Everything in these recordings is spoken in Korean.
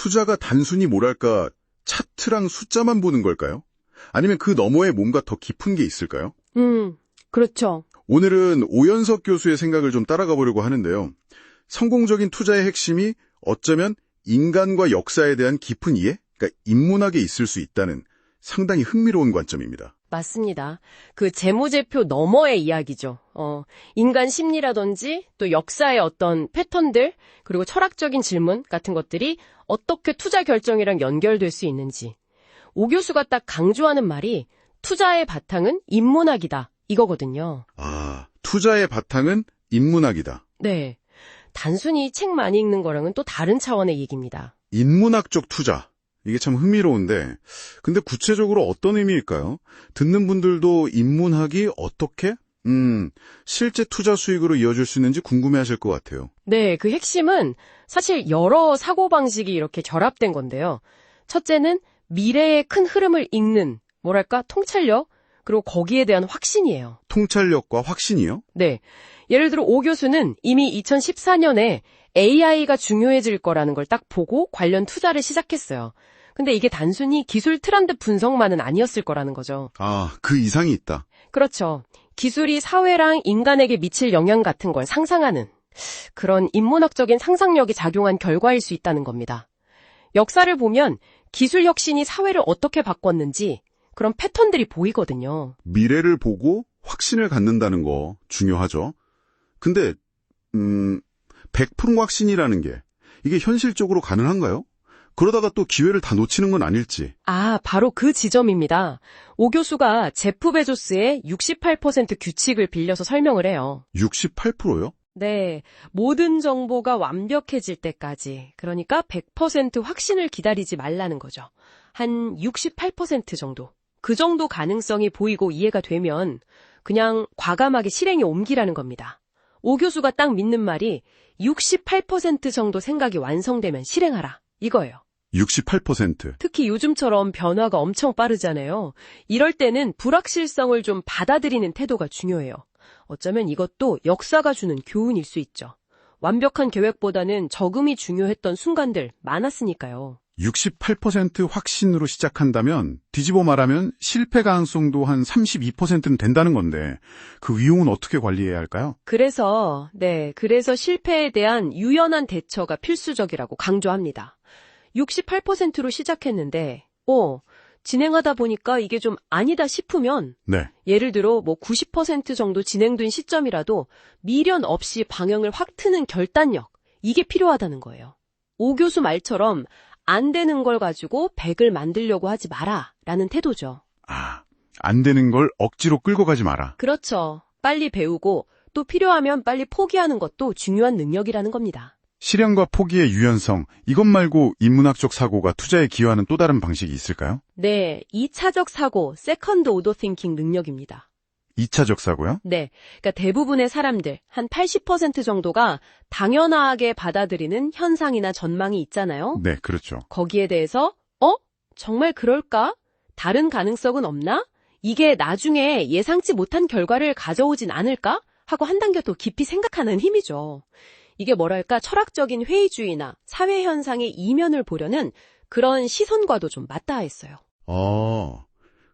투자가 단순히 뭐랄까 차트랑 숫자만 보는 걸까요? 아니면 그 너머에 뭔가 더 깊은 게 있을까요? 그렇죠. 오늘은 오연석 교수의 생각을 좀 따라가 보려고 하는데요. 성공적인 투자의 핵심이 어쩌면 인간과 역사에 대한 깊은 이해? 그러니까 인문학에 있을 수 있다는 상당히 흥미로운 관점입니다. 맞습니다. 그 재무제표 너머의 이야기죠. 인간 심리라든지 또 역사의 어떤 패턴들 그리고 철학적인 질문 같은 것들이 어떻게 투자 결정이랑 연결될 수 있는지. 오 교수가 딱 강조하는 말이 투자의 바탕은 인문학이다 이거거든요. 아, 투자의 바탕은 인문학이다. 네. 단순히 책 많이 읽는 거랑은 또 다른 차원의 얘기입니다. 인문학적 투자. 이게 참 흥미로운데 근데 구체적으로 어떤 의미일까요? 듣는 분들도 인문학이 어떻게 실제 투자 수익으로 이어질 수 있는지 궁금해하실 것 같아요. 네, 그 핵심은 사실 여러 사고방식이 이렇게 결합된 건데요. 첫째는 미래의 큰 흐름을 읽는 뭐랄까 통찰력 그리고 거기에 대한 확신이에요. 통찰력과 확신이요? 네, 예를 들어 오 교수는 이미 2014년에 AI가 중요해질 거라는 걸 딱 보고 관련 투자를 시작했어요. 근데 이게 단순히 기술 트렌드 분석만은 아니었을 거라는 거죠. 아, 그 이상이 있다. 그렇죠. 기술이 사회랑 인간에게 미칠 영향 같은 걸 상상하는 그런 인문학적인 상상력이 작용한 결과일 수 있다는 겁니다. 역사를 보면 기술 혁신이 사회를 어떻게 바꿨는지 그런 패턴들이 보이거든요. 미래를 보고 확신을 갖는다는 거 중요하죠. 근데 100% 확신이라는 게 이게 현실적으로 가능한가요? 그러다가 또 기회를 다 놓치는 건 아닐지. 아, 바로 그 지점입니다. 오 교수가 제프 베조스의 68% 규칙을 빌려서 설명을 해요. 68%요? 네, 모든 정보가 완벽해질 때까지, 그러니까 100% 확신을 기다리지 말라는 거죠. 한 68% 정도. 그 정도 가능성이 보이고 이해가 되면 그냥 과감하게 실행에 옮기라는 겁니다. 오 교수가 딱 믿는 말이 68% 정도 생각이 완성되면 실행하라. 이거예요. 68%. 특히 요즘처럼 변화가 엄청 빠르잖아요. 이럴 때는 불확실성을 좀 받아들이는 태도가 중요해요. 어쩌면 이것도 역사가 주는 교훈일 수 있죠. 완벽한 계획보다는 적응이 중요했던 순간들 많았으니까요. 68% 확신으로 시작한다면 뒤집어 말하면 실패 가능성도 한 32%는 된다는 건데 그 위험은 어떻게 관리해야 할까요? 그래서 실패에 대한 유연한 대처가 필수적이라고 강조합니다. 68%로 시작했는데 진행하다 보니까 이게 좀 아니다 싶으면 네. 예를 들어 90% 정도 진행된 시점이라도 미련 없이 방향을 확 트는 결단력 이게 필요하다는 거예요. 오 교수 말처럼 안 되는 걸 가지고 100을 만들려고 하지 마라 라는 태도죠. 아, 안 되는 걸 억지로 끌고 가지 마라. 그렇죠. 빨리 배우고 또 필요하면 빨리 포기하는 것도 중요한 능력이라는 겁니다. 실현과 포기의 유연성, 이것 말고 인문학적 사고가 투자에 기여하는 또 다른 방식이 있을까요? 네, 2차적 사고, 세컨드 오더 띵킹 능력입니다. 2차적 사고요? 네, 그러니까 대부분의 사람들, 한 80% 정도가 당연하게 받아들이는 현상이나 전망이 있잖아요. 네, 그렇죠. 거기에 대해서 정말 그럴까? 다른 가능성은 없나? 이게 나중에 예상치 못한 결과를 가져오진 않을까? 하고 한 단계 더 깊이 생각하는 힘이죠. 이게 뭐랄까 철학적인 회의주의나 사회 현상의 이면을 보려는 그런 시선과도 좀 맞닿아있어요.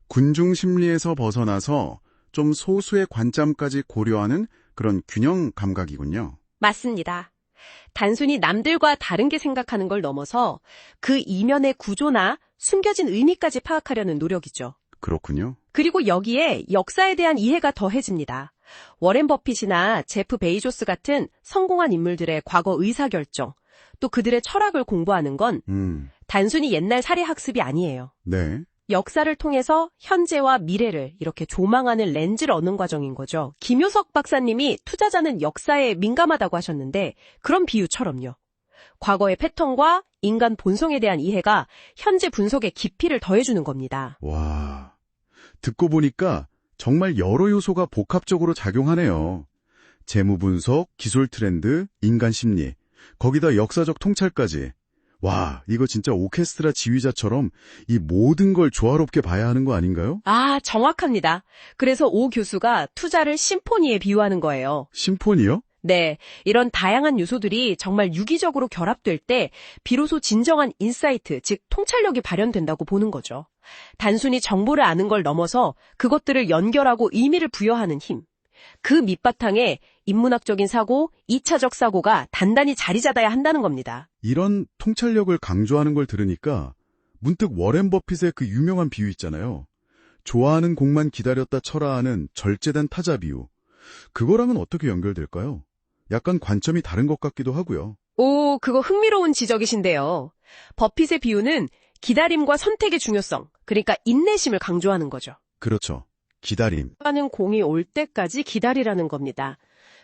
군중 심리에서 벗어나서 좀 소수의 관점까지 고려하는 그런 균형 감각이군요. 맞습니다. 단순히 남들과 다른 게 생각하는 걸 넘어서 그 이면의 구조나 숨겨진 의미까지 파악하려는 노력이죠. 그렇군요. 그리고 여기에 역사에 대한 이해가 더해집니다. 워렌 버핏이나 제프 베이조스 같은 성공한 인물들의 과거 의사결정, 또 그들의 철학을 공부하는 건 단순히 옛날 사례 학습이 아니에요. 네. 역사를 통해서 현재와 미래를 이렇게 조망하는 렌즈를 얻는 과정인 거죠. 김효석 박사님이 투자자는 역사에 민감하다고 하셨는데 그런 비유처럼요. 과거의 패턴과 인간 본성에 대한 이해가 현재 분석의 깊이를 더해주는 겁니다. 와, 듣고 보니까 정말 여러 요소가 복합적으로 작용하네요. 재무 분석, 기술 트렌드, 인간 심리, 거기다 역사적 통찰까지. 와, 이거 진짜 오케스트라 지휘자처럼 이 모든 걸 조화롭게 봐야 하는 거 아닌가요? 아, 정확합니다. 그래서 오 교수가 투자를 심포니에 비유하는 거예요. 심포니요? 네, 이런 다양한 요소들이 정말 유기적으로 결합될 때 비로소 진정한 인사이트, 즉 통찰력이 발현된다고 보는 거죠. 단순히 정보를 아는 걸 넘어서 그것들을 연결하고 의미를 부여하는 힘. 그 밑바탕에 인문학적인 사고, 2차적 사고가 단단히 자리 잡아야 한다는 겁니다. 이런 통찰력을 강조하는 걸 들으니까 문득 워렌 버핏의 그 유명한 비유 있잖아요. 좋아하는 공만 기다렸다 쳐라 하는 절제된 타자 비유. 그거랑은 어떻게 연결될까요? 약간 관점이 다른 것 같기도 하고요. 오, 그거 흥미로운 지적이신데요. 버핏의 비유는 기다림과 선택의 중요성, 그러니까 인내심을 강조하는 거죠. 그렇죠. 기다림. 하는 공이 올 때까지 기다리라는 겁니다.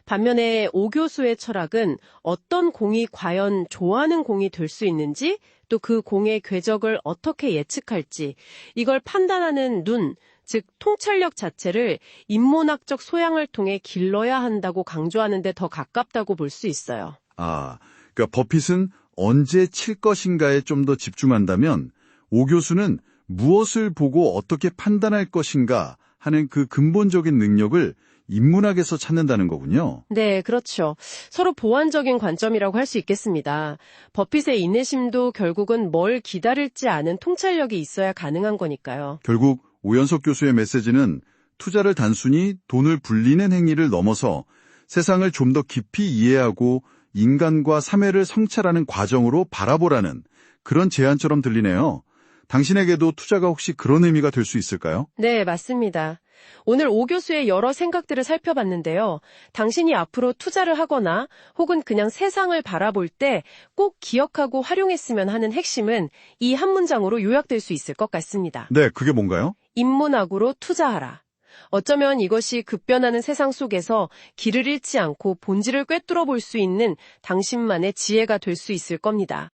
반면에 오 교수의 철학은 어떤 공이 과연 좋아하는 공이 될 수 있는지, 또 그 공의 궤적을 어떻게 예측할지, 이걸 판단하는 눈, 즉 통찰력 자체를 인문학적 소양을 통해 길러야 한다고 강조하는 데 더 가깝다고 볼 수 있어요. 그러니까 버핏은 언제 칠 것인가에 좀 더 집중한다면 오 교수는 무엇을 보고 어떻게 판단할 것인가 하는 그 근본적인 능력을 인문학에서 찾는다는 거군요. 네, 그렇죠. 서로 보완적인 관점이라고 할 수 있겠습니다. 버핏의 인내심도 결국은 뭘 기다릴지 아는 통찰력이 있어야 가능한 거니까요. 결국 오연석 교수의 메시지는 투자를 단순히 돈을 불리는 행위를 넘어서 세상을 좀 더 깊이 이해하고 인간과 사회를 성찰하는 과정으로 바라보라는 그런 제안처럼 들리네요. 당신에게도 투자가 혹시 그런 의미가 될 수 있을까요? 네, 맞습니다. 오늘 오 교수의 여러 생각들을 살펴봤는데요. 당신이 앞으로 투자를 하거나 혹은 그냥 세상을 바라볼 때 꼭 기억하고 활용했으면 하는 핵심은 이 한 문장으로 요약될 수 있을 것 같습니다. 네, 그게 뭔가요? 인문학으로 투자하라. 어쩌면 이것이 급변하는 세상 속에서 길을 잃지 않고 본질을 꿰뚫어 볼 수 있는 당신만의 지혜가 될 수 있을 겁니다.